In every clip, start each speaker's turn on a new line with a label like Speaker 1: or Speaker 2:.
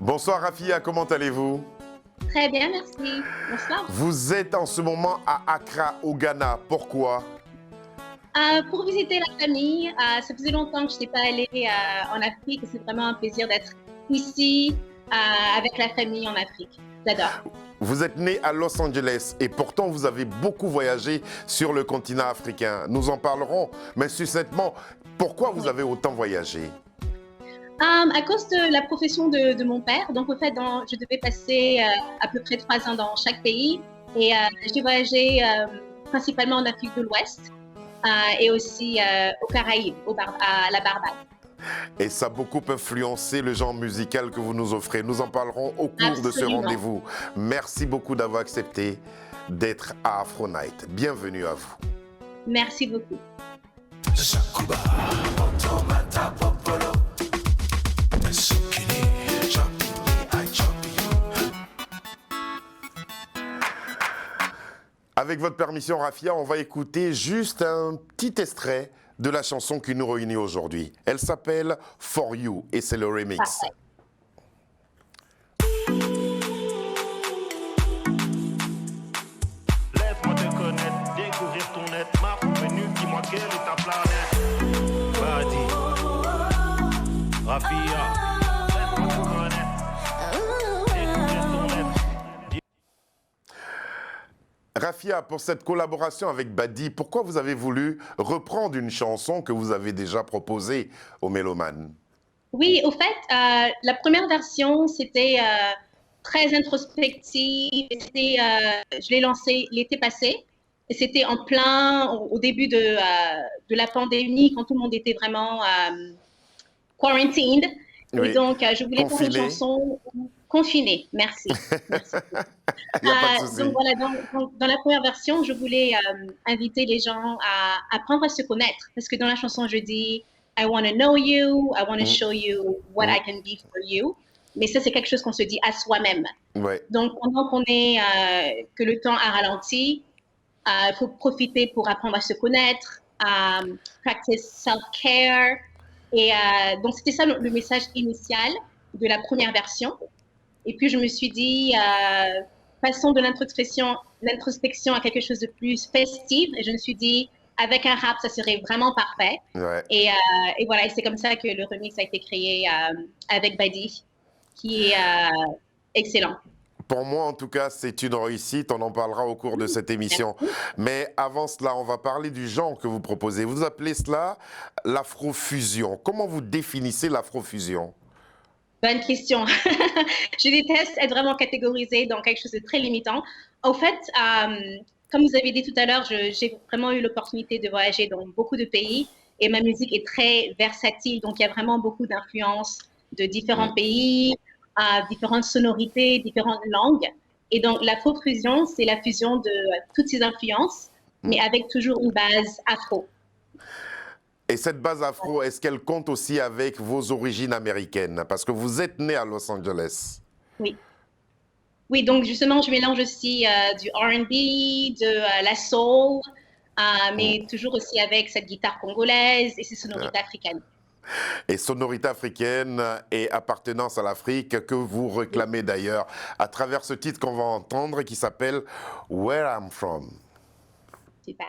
Speaker 1: Bonsoir Rafia, comment allez-vous?
Speaker 2: Très bien, merci. Bonsoir.
Speaker 1: Vous êtes en ce moment à Accra, au Ghana. Pourquoi?
Speaker 2: Pour visiter la famille, ça faisait longtemps que je n'étais pas allée en Afrique et c'est vraiment un plaisir d'être ici avec la famille en Afrique. J'adore.
Speaker 1: Vous êtes né à Los Angeles et pourtant vous avez beaucoup voyagé sur le continent africain. Nous en parlerons, mais succinctement, pourquoi vous avez autant voyagé?
Speaker 2: À cause de la profession de mon père, donc au fait, je devais passer à peu près 3 ans dans chaque pays et j'ai voyagé principalement en Afrique de l'Ouest et aussi aux Caraïbes, à la Barbade.
Speaker 1: Et ça a beaucoup influencé le genre musical que vous nous offrez. Nous en parlerons au cours de ce
Speaker 2: Absolument.
Speaker 1: rendez-vous. Merci beaucoup d'avoir accepté d'être à Afro Night. Bienvenue à vous.
Speaker 2: Merci beaucoup.
Speaker 1: Avec votre permission, Rafia, on va écouter juste un petit extrait de la chanson qui nous réunit aujourd'hui. Elle s'appelle For You et c'est le remix.
Speaker 2: Parfait.
Speaker 3: Laisse-moi te connaître, découvrir ton être, ma revenue, dis-moi quelle est ta planète. Badi, Rafia, laisse-moi te connaître, découvrir ton être.
Speaker 1: Rafia, pour cette collaboration avec Badi, pourquoi vous avez voulu reprendre une chanson que vous avez déjà proposée aux mélomanes?
Speaker 2: Oui, au fait, la première version, c'était très introspective. Je l'ai lancée l'été passé. Et c'était en plein, au début de la pandémie, quand tout le monde était vraiment quarantined.
Speaker 1: Oui.
Speaker 2: Et donc, je voulais faire une
Speaker 1: Confiné.
Speaker 2: chanson confinée. Merci. Merci.
Speaker 1: Il n'y a pas de souci.
Speaker 2: Donc voilà, dans la première version, je voulais inviter les gens à apprendre à se connaître. Parce que dans la chanson, je dis I want to know you, I want to show you what I can be for you. Mais ça, c'est quelque chose qu'on se dit à soi-même.
Speaker 1: Ouais.
Speaker 2: Donc, pendant que le temps a ralenti, il faut profiter pour apprendre à se connaître, practice self-care. Et donc, c'était ça le message initial de la première version. Et puis, je me suis dit, passons de l'introspection à quelque chose de plus festif. Et je me suis dit, avec un rap, ça serait vraiment parfait.
Speaker 1: Ouais.
Speaker 2: Et voilà, et c'est comme ça que le remix a été créé avec Badi, qui est excellent.
Speaker 1: Pour moi, en tout cas, c'est une réussite. On en parlera au cours de cette émission. Mais avant cela, on va parler du genre que vous proposez. Vous appelez cela l'afrofusion. Comment vous définissez l'afrofusion?
Speaker 2: Bonne question. Je déteste être vraiment catégorisée dans quelque chose de très limitant. Au fait, comme vous avez dit tout à l'heure, j'ai vraiment eu l'opportunité de voyager dans beaucoup de pays et ma musique est très versatile. Donc, il y a vraiment beaucoup d'influences de différents pays, différentes sonorités, différentes langues. Et donc, l'afrofusion, c'est la fusion de toutes ces influences, mais avec toujours une base afro.
Speaker 1: Et cette base afro, est-ce qu'elle compte aussi avec vos origines américaines? Parce que vous êtes né à Los Angeles.
Speaker 2: Oui. Oui, donc justement, je mélange aussi du R&B, de la soul, mais toujours aussi avec cette guitare congolaise et ces sonorités africaines.
Speaker 1: Et sonorité africaine et appartenance à l'Afrique que vous réclamez d'ailleurs à travers ce titre qu'on va entendre qui s'appelle Where I'm From.
Speaker 2: Super.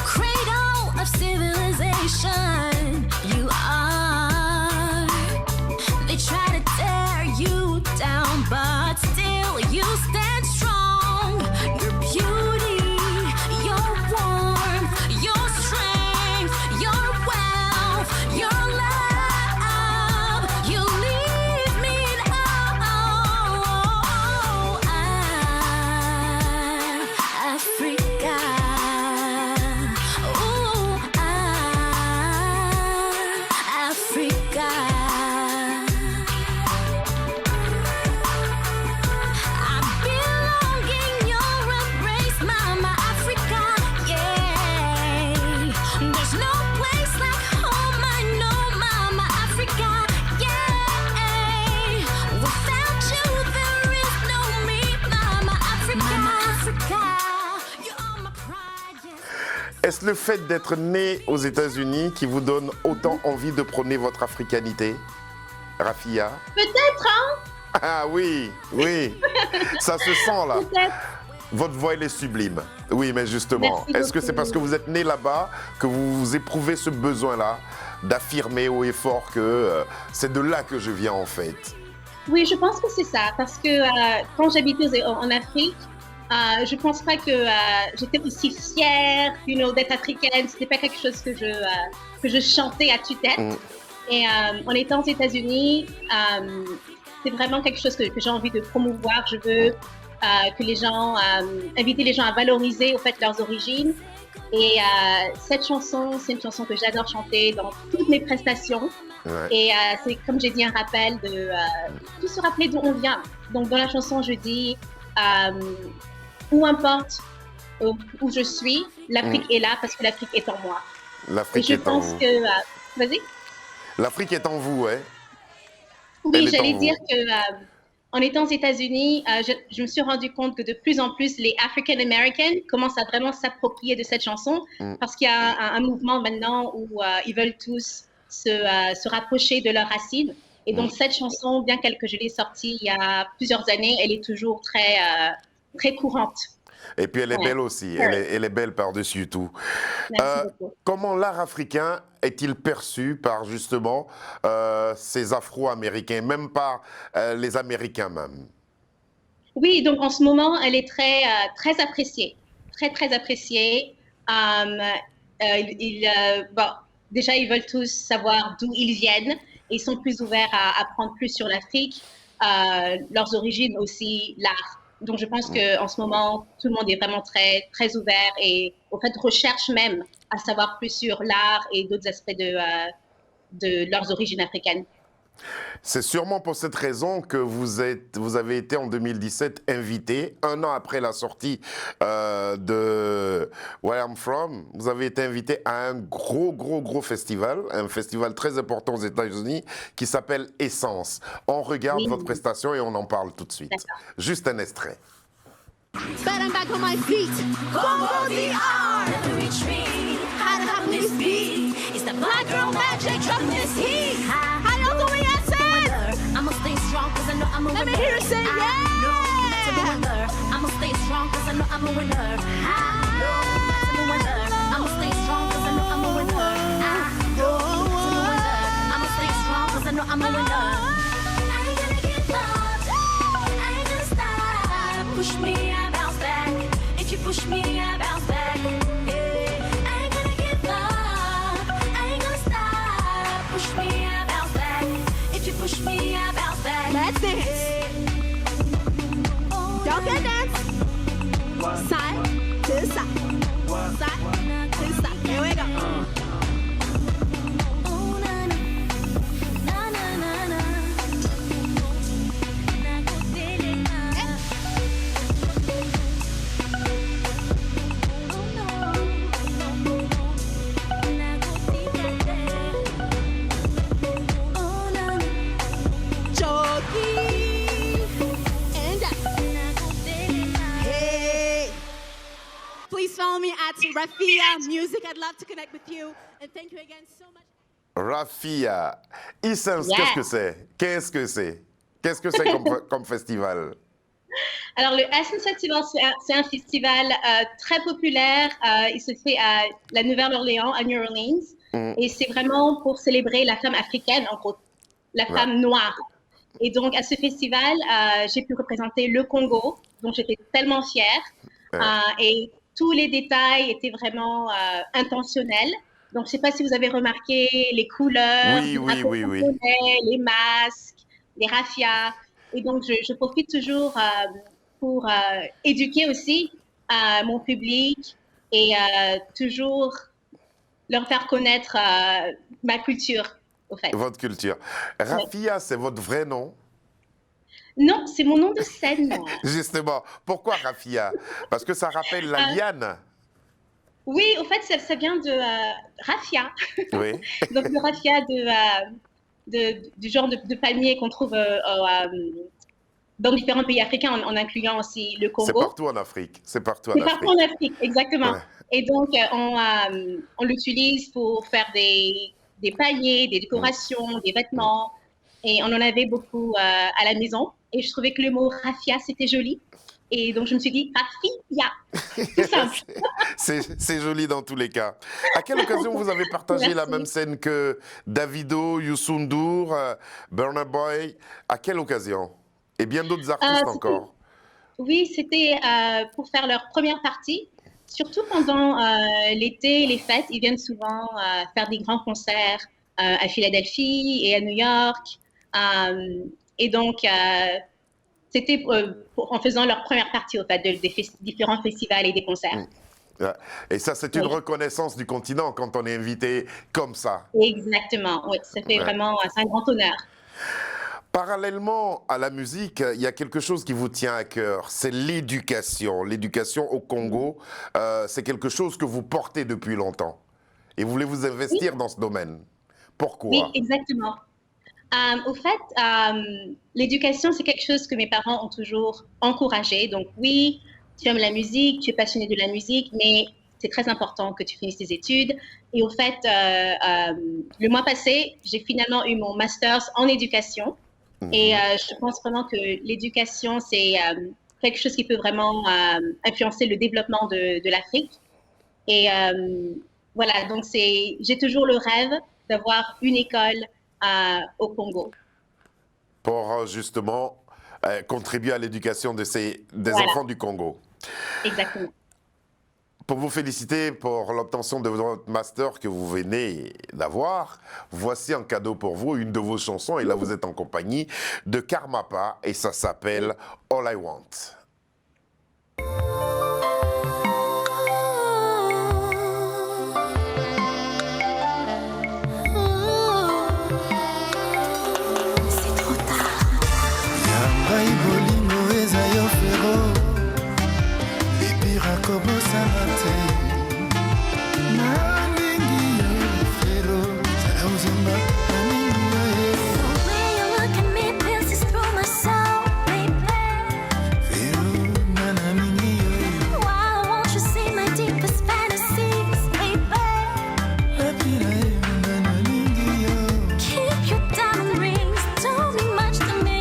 Speaker 4: Cradle of civilization, you are
Speaker 1: Est-ce le fait d'être né aux États-Unis qui vous donne autant envie de prôner votre africanité, Rafia?
Speaker 2: Peut-être, hein?
Speaker 1: Ah oui, oui, ça se sent là.
Speaker 2: Peut-être.
Speaker 1: Votre voix, elle est sublime. Oui, mais justement,
Speaker 2: Merci
Speaker 1: est-ce que c'est
Speaker 2: beaucoup.
Speaker 1: parce que vous êtes né là-bas que vous éprouvez ce besoin-là d'affirmer haut et fort que c'est de là que je viens en fait?
Speaker 2: Oui, je pense que c'est ça, parce que quand j'habitais en Afrique, je pense pas que j'étais aussi fière, d'être africaine. C'était pas quelque chose que je chantais à tue-tête.
Speaker 1: Mm.
Speaker 2: Et en étant aux États-Unis, c'est vraiment quelque chose que j'ai envie de promouvoir. Je veux que les gens, inviter les gens à valoriser au fait leurs origines. Et cette chanson, c'est une chanson que j'adore chanter dans toutes mes prestations.
Speaker 1: Ouais.
Speaker 2: Et c'est, comme j'ai dit, un rappel de tout se rappeler d'où on vient. Donc, dans la chanson, je dis, peu importe où je suis, l'Afrique est là parce que l'Afrique est en moi. Et
Speaker 1: L'Afrique
Speaker 2: je
Speaker 1: est en
Speaker 2: pense
Speaker 1: vous.
Speaker 2: que... vas-y.
Speaker 1: L'Afrique est en vous, ouais. Elle
Speaker 2: Oui,
Speaker 1: est
Speaker 2: j'allais
Speaker 1: en
Speaker 2: dire
Speaker 1: vous.
Speaker 2: que en étant aux États-Unis, je me suis rendu compte que de plus en plus, les African Americans commencent à vraiment s'approprier de cette chanson parce qu'il y a un mouvement maintenant où ils veulent tous se rapprocher de leurs racines. Et donc, cette chanson, bien que je l'ai sortie il y a plusieurs années, elle est toujours très courante.
Speaker 1: Et puis elle est
Speaker 2: Ouais.
Speaker 1: belle aussi, elle est belle par-dessus tout.
Speaker 2: Merci beaucoup.
Speaker 1: Comment l'art africain est-il perçu par justement ces Afro-Américains, même par les Américains même?
Speaker 2: Oui, donc en ce moment, elle est très appréciée, très appréciée. Bon, déjà, ils veulent tous savoir d'où ils viennent et ils sont plus ouverts à apprendre plus sur l'Afrique, leurs origines aussi, l'art. Donc, je pense qu'en ce moment, tout le monde est vraiment très ouvert et au fait recherche même à savoir plus sur l'art et d'autres aspects de leurs origines africaines.
Speaker 1: C'est sûrement pour cette raison que vous avez été en 2017 invité, un an après la sortie de Where I'm From, vous avez été invité à un gros festival, un festival très important aux États-Unis qui s'appelle Essence. On regarde
Speaker 2: Oui.
Speaker 1: votre prestation et on en parle tout de suite.
Speaker 2: D'accord.
Speaker 1: Juste un extrait.
Speaker 4: But I'm back on my feet. Congo DR. Never reach me. How to have this beat. It's the black girl magic. Drop this heat. How y'all doing, Essence? I'ma stay strong cause I know I'm a winner. Let me hear you say yeah. I'ma stay strong cause I know I'm a winner. I'ma stay strong cause I know I'm a winner. I'ma stay strong cause I know I'm a winner. I ain't gonna give up. I ain't gonna stop. Push me, I bounce back. If you push me, I bounce back. Yeah. I ain't gonna give up. I ain't gonna stop. Push me, I bounce back. If you push me, I bounce back. Let's dance. Y'all can dance. Side to side. Side to side. Here we go. Oh, na, na. Na, na, na, na. Na, go, de, de, na. Oh, no. Na, go, de, de, de. Oh, na, na. Choki. And na, go, de, de, na. Hey. Please follow me at Rafia Music. I'd love to connect with you. And thank you again so much.
Speaker 1: Rafia, Essence,
Speaker 2: Yeah.
Speaker 1: qu'est-ce que c'est? Qu'est-ce que c'est? Qu'est-ce que c'est comme festival?
Speaker 2: Alors, le Essence Festival, c'est un festival très populaire. Il se fait à la Nouvelle-Orléans, à New Orleans. Et c'est vraiment pour célébrer la femme africaine, en gros, la femme noire. Et donc, à ce festival, j'ai pu représenter le Congo, dont j'étais tellement fière. Et tous les détails étaient vraiment intentionnels. Donc, je ne sais pas si vous avez remarqué les couleurs,
Speaker 1: Oui,
Speaker 2: du
Speaker 1: oui,
Speaker 2: drapeau
Speaker 1: oui, oui.
Speaker 2: congolais, les masques, les raffias. Et donc, je profite toujours pour éduquer aussi mon public et toujours leur faire connaître ma culture, au fait.
Speaker 1: Votre culture. Rafia, c'est votre vrai nom?
Speaker 2: Non, c'est mon nom de scène.
Speaker 1: Justement. Pourquoi Rafia? Parce que ça rappelle la liane.
Speaker 2: Oui, au fait, ça vient de raffia.
Speaker 1: Oui.
Speaker 2: Donc, le raffia du genre de palmier qu'on trouve dans différents pays africains, en incluant aussi le
Speaker 1: C'est
Speaker 2: Congo.
Speaker 1: partout en Afrique. C'est partout en
Speaker 2: C'est partout en
Speaker 1: Afrique.
Speaker 2: Afrique, exactement.
Speaker 1: Ouais.
Speaker 2: Et donc, on l'utilise pour faire des paniers, des
Speaker 1: Mm.
Speaker 2: décorations, des vêtements. Et on en avait beaucoup à la maison. Et je trouvais que le mot raffia, c'était joli. Et donc, je me suis dit, raffia, tout simple.
Speaker 1: C'est joli dans tous les cas. À quelle occasion vous avez partagé la
Speaker 2: Merci.
Speaker 1: même scène que Davido, Youssou N'Dour, Burna Boy? À quelle occasion? Et bien d'autres artistes
Speaker 2: C'était-
Speaker 1: encore.
Speaker 2: Oui, c'était pour faire leur première partie. Surtout pendant l'été, les fêtes, ils viennent souvent faire des grands concerts à Philadelphie et à New York. Et donc, c'était en faisant leur première partie, au fait, des différents festivals et des concerts.
Speaker 1: Ouais. Et ça, c'est une
Speaker 2: Oui.
Speaker 1: reconnaissance du continent quand on est invité comme ça.
Speaker 2: Exactement, oui, ça fait
Speaker 1: Ouais.
Speaker 2: vraiment, c'est un grand honneur.
Speaker 1: Parallèlement à la musique, il y a quelque chose qui vous tient à cœur, c'est l'éducation. L'éducation au Congo, c'est quelque chose que vous portez depuis longtemps. Et vous voulez vous investir dans ce domaine. Pourquoi?
Speaker 2: Oui, exactement. Au fait, l'éducation, c'est quelque chose que mes parents ont toujours encouragé. Donc oui, tu aimes la musique, tu es passionné de la musique, mais c'est très important que tu finisses tes études. Et au fait, le mois passé, j'ai finalement eu mon master's en éducation. Et je pense vraiment que l'éducation, c'est quelque chose qui peut vraiment influencer le développement de l'Afrique. Et voilà, donc j'ai toujours le rêve d'avoir une école au Congo.
Speaker 1: Pour justement contribuer à l'éducation des
Speaker 2: Voilà.
Speaker 1: enfants du Congo.
Speaker 2: Exactement.
Speaker 1: Pour vous féliciter pour l'obtention de votre master que vous venez d'avoir, voici un cadeau pour vous, une de vos chansons, et là vous êtes en compagnie de Karmapa, et ça s'appelle All I Want.
Speaker 4: C'est trop tard.
Speaker 5: Yambai bolingo eza yo fero bipira kobosana te nalingi yo fero zala ozemba nalingi yo ye
Speaker 4: The way you look at me pierces through my soul, baby.
Speaker 5: fero nga nalingi yo
Speaker 4: Why won't you see my deepest fantasies, baby?
Speaker 5: napila ye nga nalingi yo
Speaker 4: Keep your diamond rings, don't mean much to me.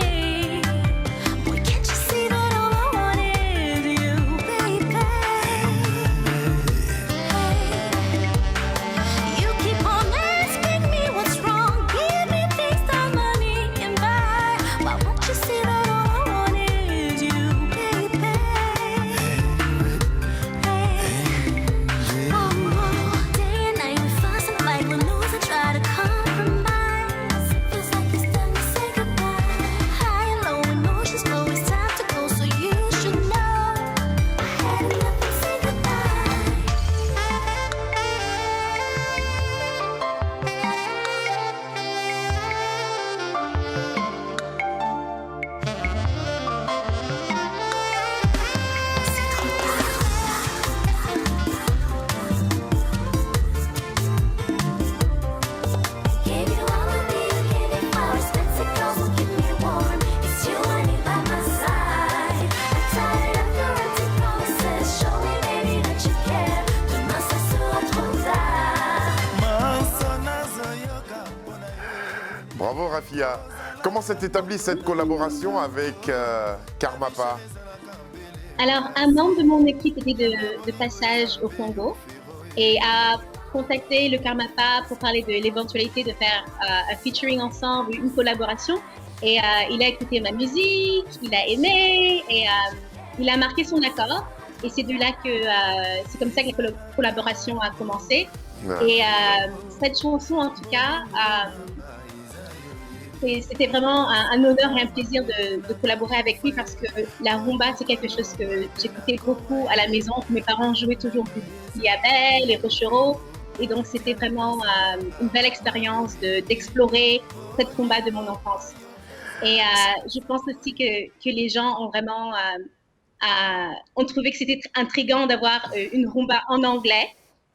Speaker 4: Boy, can't you see that all I want is you, baby? You keep on asking me what's wrong, give me things that money can buy. Why won't you see that all I want is you, baby? Day and night we fuss and fight, we lose and try to compromise. Feels like it's time to say goodbye. High and low emotions flow, it's time to go, so you should know. I had enough and say goodbye. C'est trop tard. Gave you all of me, you gave me flowers, fancy girls will keep me warm. It's you I need by my side. I'm tired of your empty promises. Show me, baby, that you care. Demain ça sera trop tard.
Speaker 5: maso nazoyoka mpona yo
Speaker 1: Bravo Rafia. Comment s'est établie cette collaboration avec Karmapa?
Speaker 2: Alors, un membre de mon équipe était de passage au Congo et a contacté le Karmapa pour parler de l'éventualité de faire un featuring ensemble, une collaboration. Et il a écouté ma musique, il a aimé et il a marqué son accord. Et c'est de là que c'est comme ça que la collaboration a commencé.
Speaker 1: Ouais.
Speaker 2: Et cette chanson, en tout cas, c'était vraiment un honneur et un plaisir de collaborer avec lui parce que la rumba, c'est quelque chose que j'écoutais beaucoup à la maison. Mes parents jouaient toujours du Diabel, les Rochereaux. Et donc, c'était vraiment une belle expérience d'explorer cette rumba de mon enfance. Et je pense aussi que les gens ont vraiment ont trouvé que c'était intriguant d'avoir une rumba en anglais.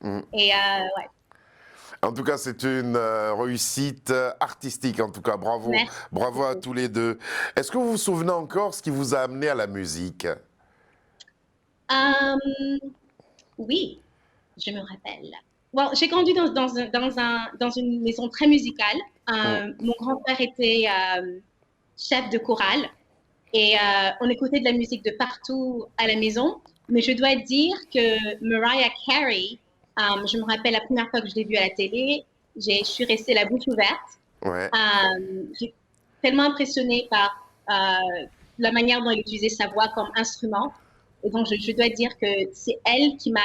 Speaker 1: Mhm.
Speaker 2: Et ouais.
Speaker 1: En tout cas, c'est une réussite artistique. En tout cas, bravo,
Speaker 2: Merci
Speaker 1: bravo à
Speaker 2: beaucoup.
Speaker 1: tous les deux. Est-ce que vous vous souvenez encore ce qui vous a amené à la musique?
Speaker 2: Euh, oui, je me rappelle. Well, j'ai grandi dans une maison très musicale.
Speaker 1: Mm.
Speaker 2: Mon grand-père était chef de chorale et on écoutait de la musique de partout à la maison. Mais je dois dire que Mariah Carey, je me rappelle la première fois que je l'ai vue à la télé, je suis restée la bouche ouverte.
Speaker 1: Ouais.
Speaker 2: J'ai tellement impressionnée par la manière dont elle utilisait sa voix comme instrument. Et donc, je dois dire que c'est elle qui m'a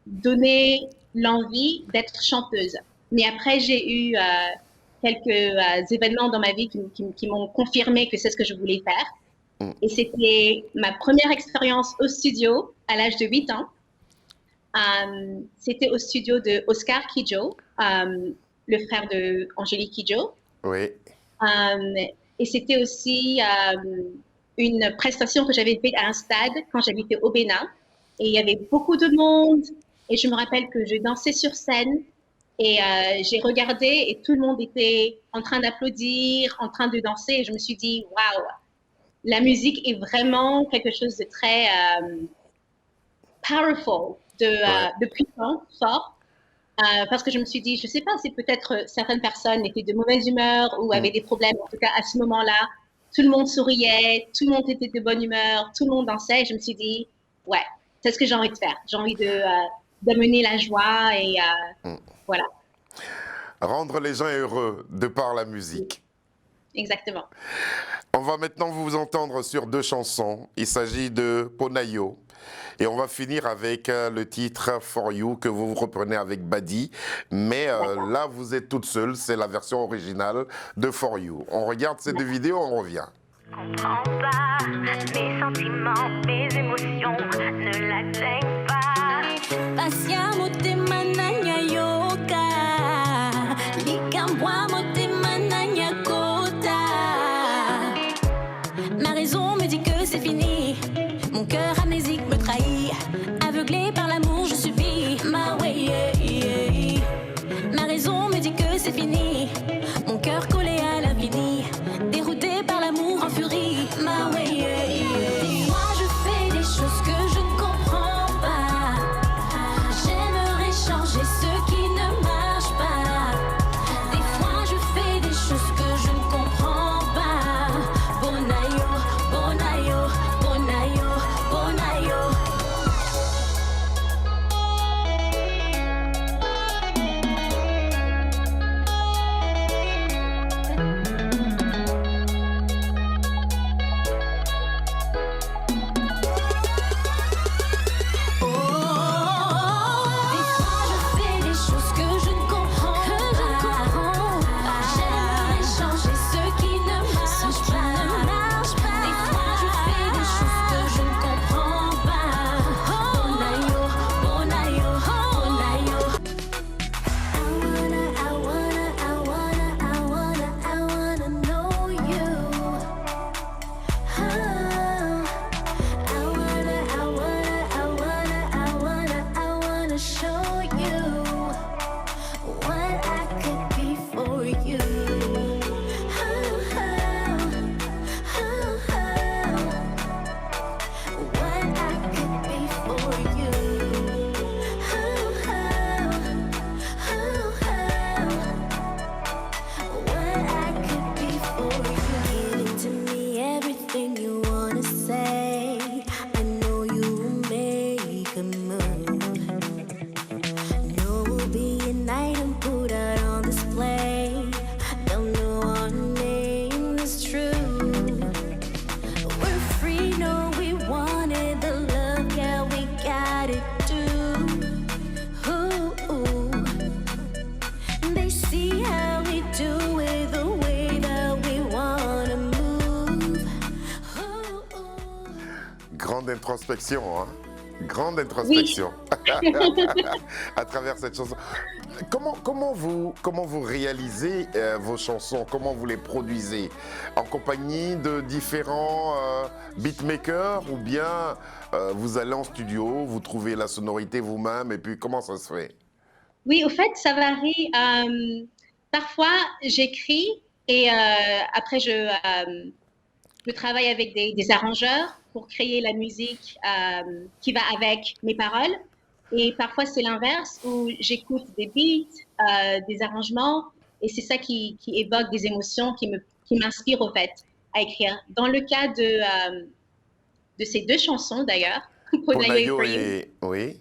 Speaker 2: donné l'envie d'être chanteuse. Mais après, j'ai eu quelques événements dans ma vie qui m'ont confirmé que c'est ce que je voulais faire.
Speaker 1: Mm.
Speaker 2: Et c'était ma première expérience au studio à l'âge de 8 ans. C'était au studio de Oscar Kidjo, le frère de Angélique Kidjo.
Speaker 1: Oui.
Speaker 2: Et c'était aussi une prestation que j'avais faite à un stade quand j'habitais au Bénin. Et il y avait beaucoup de monde. Et je me rappelle que je dansais sur scène. Et j'ai regardé et tout le monde était en train d'applaudir, en train de danser. Et je me suis dit, waouh, la musique est vraiment quelque chose de très powerful, de puissant, fort. Parce que je me suis dit, je ne sais pas, c'est peut-être certaines personnes étaient de mauvaise humeur ou avaient des problèmes. En tout cas, à ce moment-là, tout le monde souriait, tout le monde était de bonne humeur, tout le monde dansait. Et je me suis dit, ouais, c'est ce que j'ai envie de faire. J'ai envie d'amener la joie et voilà,
Speaker 1: Rendre les gens heureux de par la musique.
Speaker 2: exactement.
Speaker 1: On va maintenant vous entendre sur deux chansons. Il s'agit de Ponayo. Et on va finir avec le titre For You que vous reprenez avec Badi. Mais là, vous êtes toute seule. C'est la version originale de For You. On regarde ces deux vidéos, on revient.
Speaker 4: Comprends pas mes sentiments, mes émotions ne l'atteignent pas. Passiamo te mananya yoka, likambwa mo te mananya kota. Ma raison me dit que c'est fini, mon cœur amnésique me trahit. Aveuglé par l'amour, je subis ma way. Ma raison me dit que c'est fini, mon cœur collé à l'infini. Dérouté par l'amour en furie, ma way. Moi je fais des choses que je ne comprends pas. J'aimerais changer ce qui ne marche pas. Des fois je fais des choses que je ne comprends pas. Bonayo, bonayo, bonayo, bonayo. Des fois je fais des choses que je ne comprends pas. J'aimerais changer ce qui ne marche pas. Des fois je fais des choses que je ne comprends pas. Bonayo, bonayo, bonayo. I wanna know you. I wanna show you what I could be for you. What I could be for you. What I could be for you. Give it to me, everything you wanna say. I know you will make a move. No, we'll be a night and put out on display. They'll know our name is true. We're free, no, we wanted the love, yeah, we got it too. Ooh. They see how we do it, the way that we wanna move.
Speaker 1: Grande introspection, hein? Grande introspection. À travers cette chanson. Comment vous réalisez vos chansons? Comment vous les produisez? En compagnie de différents beatmakers ou bien vous allez en studio, vous trouvez la sonorité vous-même et puis comment ça se fait?
Speaker 2: Oui, au fait, ça varie. Parfois, j'écris et après, je travaille avec des arrangeurs pour créer la musique qui va avec mes paroles. Et parfois, c'est l'inverse, où j'écoute des beats, des arrangements, et c'est ça qui évoque des émotions, qui m'inspire au fait à écrire. Dans le cas de ces deux chansons, d'ailleurs, Ponayo et
Speaker 1: Ponayo
Speaker 2: For You,
Speaker 1: et... Oui.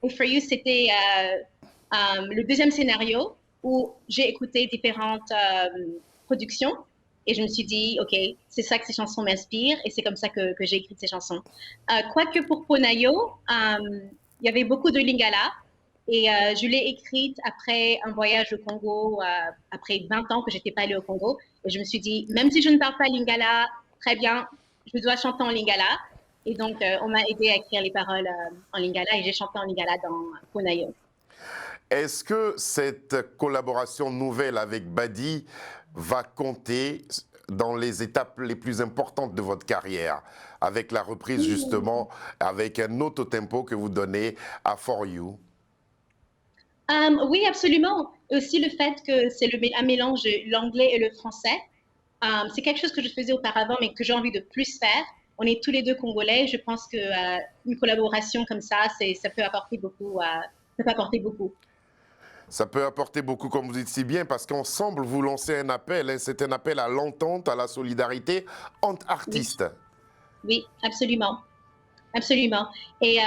Speaker 2: et For You, c'était le deuxième scénario où j'ai écouté différentes productions et je me suis dit, OK, c'est ça que ces chansons m'inspirent et c'est comme ça que j'ai écrit ces chansons. Quoique pour Ponayo, il y avait beaucoup de lingala et je l'ai écrite après un voyage au Congo, après 20 ans que je n'étais pas allée au Congo. Et je me suis dit, même si je ne parle pas lingala, très bien, je dois chanter en lingala. Et donc, on m'a aidé à écrire les paroles en lingala et j'ai chanté en lingala dans Ponayo.
Speaker 1: Est-ce que cette collaboration nouvelle avec Badi va compter dans les étapes les plus importantes de votre carrière, avec la reprise justement, avec un autre tempo que vous donnez à For You?
Speaker 2: Oui, absolument. Aussi le fait que c'est un mélange de l'anglais et le français. C'est quelque chose que je faisais auparavant, mais que j'ai envie de plus faire. On est tous les deux congolais. Je pense que une collaboration comme ça peut apporter beaucoup. Ça peut apporter beaucoup.
Speaker 1: Ça peut apporter beaucoup, comme vous dites si bien, parce qu'ensemble, vous lancez un appel. Hein, c'est un appel à l'entente, à la solidarité entre artistes.
Speaker 2: Oui, absolument. Absolument. Et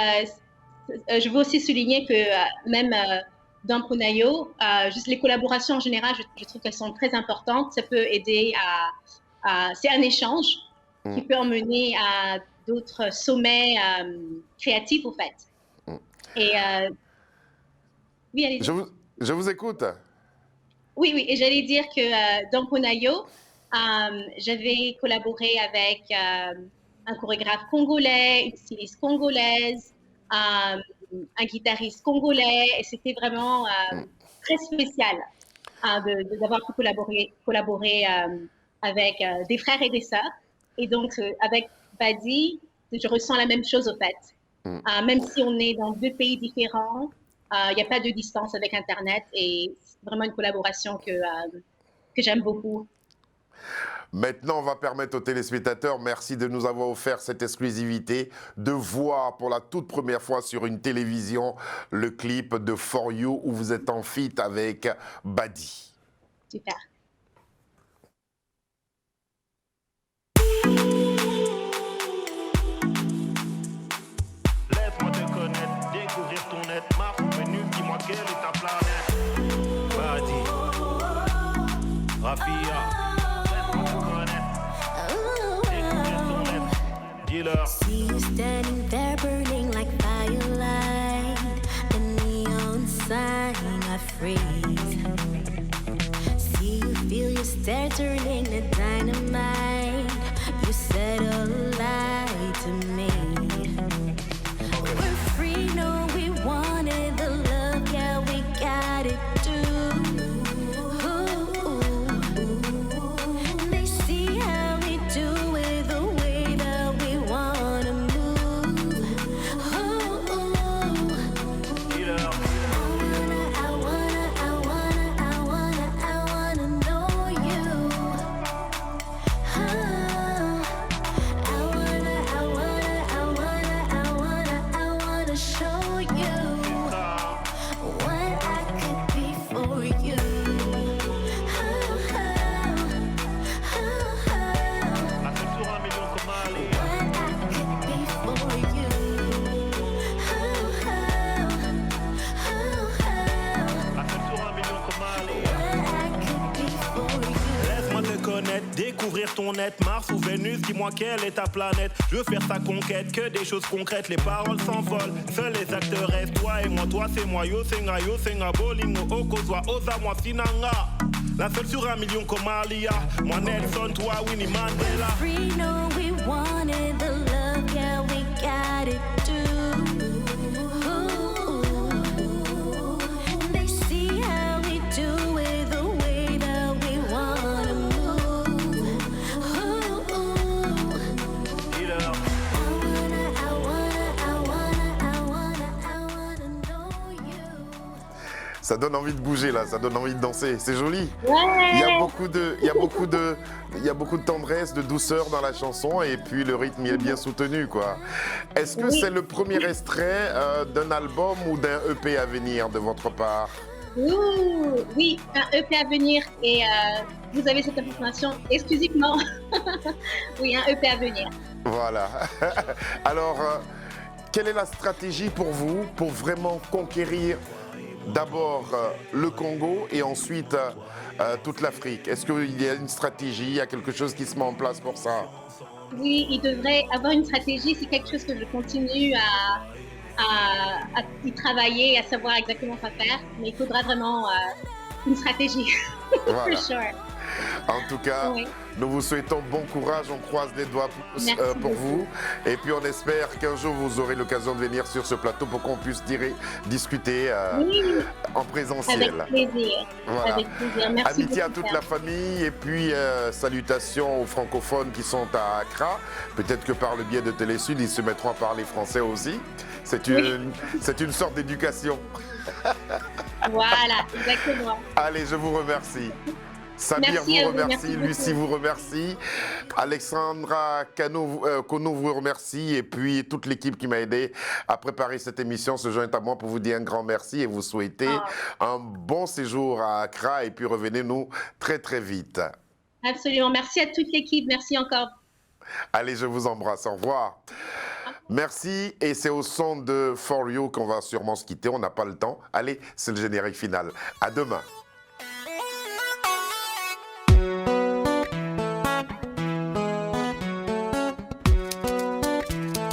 Speaker 2: je veux aussi souligner que même dans Ponayo, juste les collaborations en général, je trouve qu'elles sont très importantes. Ça peut aider c'est un échange qui peut emmener à d'autres sommets créatifs, au fait. Et oui, allez-y.
Speaker 1: Je vous écoute.
Speaker 2: Oui, et j'allais dire que dans Ponayo, j'avais collaboré avec un chorégraphe congolais, une styliste congolaise, un guitariste congolais, et c'était vraiment très spécial d'avoir pu collaborer avec des frères et des sœurs. Et donc, avec Badi, je ressens la même chose au fait. Même si on est dans deux pays différents, il n'y a pas de distance avec Internet et c'est vraiment une collaboration que j'aime beaucoup.
Speaker 1: Maintenant, on va permettre aux téléspectateurs, merci de nous avoir offert cette exclusivité, de voir pour la toute première fois sur une télévision le clip de For You où vous êtes en feat avec Badi.
Speaker 2: Super.
Speaker 3: Laisse-moi te connaître, découvrir ton être. Ma venue, dis-moi quelle est ta planète. Badi, Rafia, laisse-moi te connaître, découvrir ton être. Dis-leur.
Speaker 4: See you standing there burning like firelight. The neon sign, I freeze. See you feel your stare turning to dynamite. You said a lie to me. We're free, no, we wanted the love, yeah, we got it too. They see how we do it, the way that we wanna move.
Speaker 3: Dis-leur.
Speaker 4: I wanna know you. I wanna show you what I could be for you.
Speaker 3: La seule sur 1 million comme Ali.
Speaker 4: What I could be for you.
Speaker 3: La seule sur 1 million comme Ali.
Speaker 4: What I could be for you.
Speaker 3: Laisse-moi te connaître, découvrir ton être. Mars ou Vénus, dis-moi quelle est ta planète. Je veux faire ta conquête, que des choses concrètes. Les paroles s'envolent, seuls les actes restent. Toi et moi, toi c'est moi. Yo senga, bolingo, okozwa, oza, moi sinanga. La seule sur 1 million comme Alia. Moi Nelson, toi Winnie Mandela.
Speaker 4: Free, no, we wanted the love, yeah, we got it too. They see how we do it, the way that we wanna move.
Speaker 3: Dis-leur.
Speaker 4: I wanna know you.
Speaker 1: Ça donne envie de bouger là, ça donne envie de danser. C'est joli.
Speaker 2: Ouais.
Speaker 1: Il y a beaucoup de tendresse, de douceur dans la chanson et puis le rythme il est bien soutenu quoi. Est-ce que
Speaker 2: Oui.
Speaker 1: c'est le premier extrait d'un album ou d'un EP à venir de votre part?
Speaker 2: Ouh, oui, un EP à venir et vous avez cette information exclusivement. Oui, un EP à venir.
Speaker 1: Voilà. Alors, quelle est la stratégie pour vous pour vraiment conquérir d'abord le Congo et ensuite toute l'Afrique? Est-ce qu'il y a une stratégie, il y a quelque chose qui se met en place pour ça?
Speaker 2: Oui, il devrait avoir une stratégie. C'est quelque chose que je continue à y travailler, à savoir exactement quoi faire. Mais il faudra vraiment une stratégie.
Speaker 1: Voilà.
Speaker 2: For sure.
Speaker 1: En tout cas,
Speaker 2: Oui.
Speaker 1: nous vous souhaitons bon courage, on croise les doigts
Speaker 2: Merci
Speaker 1: pour
Speaker 2: beaucoup.
Speaker 1: vous. Et puis on espère qu'un jour vous aurez l'occasion de venir sur ce plateau pour qu'on puisse discuter
Speaker 2: Oui,
Speaker 1: en
Speaker 2: avec
Speaker 1: présentiel.
Speaker 2: plaisir.
Speaker 1: Voilà.
Speaker 2: Avec plaisir. Merci
Speaker 1: Amitié à
Speaker 2: beaucoup,
Speaker 1: toute
Speaker 2: Serge.
Speaker 1: la famille et puis salutations aux francophones qui sont à Accra. Peut-être que par le biais de Télésud, ils se mettront à parler français aussi. C'est une sorte d'éducation.
Speaker 2: Voilà, exactement.
Speaker 1: Allez, je vous remercie. Samir
Speaker 2: Merci à
Speaker 1: vous
Speaker 2: vous,
Speaker 1: remercie,
Speaker 2: merci
Speaker 1: Lucie
Speaker 2: beaucoup.
Speaker 1: vous remercie, Alexandra Kono vous remercie et puis toute l'équipe qui m'a aidé à préparer cette émission se joint à moi pour vous dire un grand merci et vous souhaiter un bon séjour à Accra et puis revenez-nous très très vite.
Speaker 2: Absolument. Merci à toute l'équipe. Merci encore.
Speaker 1: Allez, je vous embrasse, au revoir. Merci et c'est au son de For You qu'on va sûrement se quitter, on n'a pas le temps. Allez, c'est le générique final. À demain.